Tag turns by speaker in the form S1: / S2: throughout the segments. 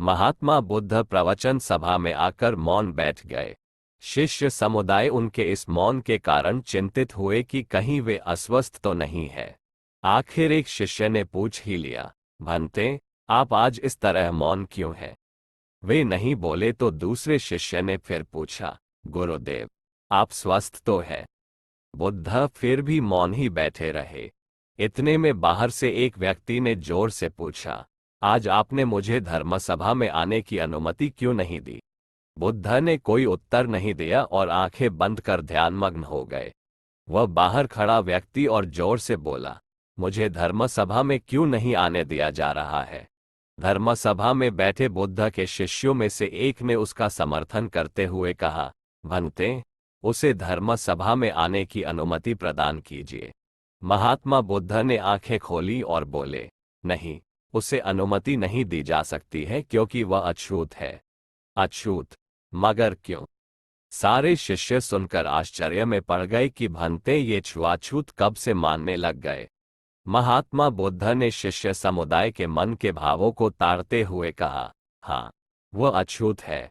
S1: महात्मा बुद्ध प्रवचन सभा में आकर मौन बैठ गए। शिष्य समुदाय उनके इस मौन के कारण चिंतित हुए कि कहीं वे अस्वस्थ तो नहीं है। आखिर एक शिष्य ने पूछ ही लिया, भंते, आप आज इस तरह मौन क्यों हैं? वे नहीं बोले तो दूसरे शिष्य ने फिर पूछा, गुरुदेव, आप स्वस्थ तो है? बुद्ध फिर भी मौन ही बैठे रहे। इतने में बाहर से एक व्यक्ति ने जोर से पूछा, आज आपने मुझे धर्मसभा में आने की अनुमति क्यों नहीं दी? बुद्ध ने कोई उत्तर नहीं दिया और आंखें बंद कर ध्यानमग्न हो गए। वह बाहर खड़ा व्यक्ति और जोर से बोला, मुझे धर्मसभा में क्यों नहीं आने दिया जा रहा है? धर्मसभा में बैठे बुद्ध के शिष्यों में से एक ने उसका समर्थन करते हुए कहा, भंते, उसे धर्मसभा में आने की अनुमति प्रदान कीजिए। महात्मा बुद्ध ने आंखें खोली और बोले, नहीं, उसे अनुमति नहीं दी जा सकती है क्योंकि वह अछूत है। अछूत? मगर क्यों? सारे शिष्य सुनकर आश्चर्य में पड़ गए कि भंते ये छुआछूत कब से मानने लग गए। महात्मा बुद्ध ने शिष्य समुदाय के मन के भावों को ताड़ते हुए कहा, हाँ, वह अछूत है।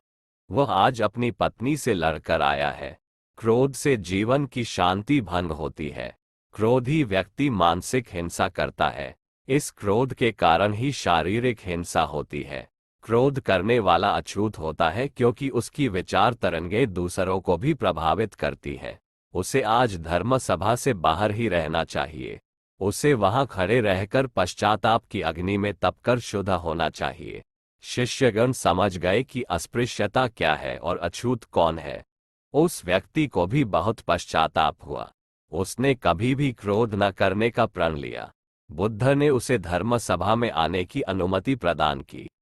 S1: वह आज अपनी पत्नी से लड़कर आया है। क्रोध से जीवन की शांति भंग होती है। क्रोधी व्यक्ति मानसिक हिंसा करता है। इस क्रोध के कारण ही शारीरिक हिंसा होती है। क्रोध करने वाला अछूत होता है क्योंकि उसकी विचार तरंगे दूसरों को भी प्रभावित करती है। उसे आज धर्म सभा से बाहर ही रहना चाहिए। उसे वहां खड़े रहकर पश्चाताप की अग्नि में तपकर शुद्ध होना चाहिए। शिष्यगण समझ गए कि अस्पृश्यता क्या है और अछूत कौन है। उस व्यक्ति को भी बहुत पश्चाताप हुआ। उसने कभी भी क्रोध न करने का प्रण लिया। बुद्ध ने उसे धर्म सभा में आने की अनुमति प्रदान की।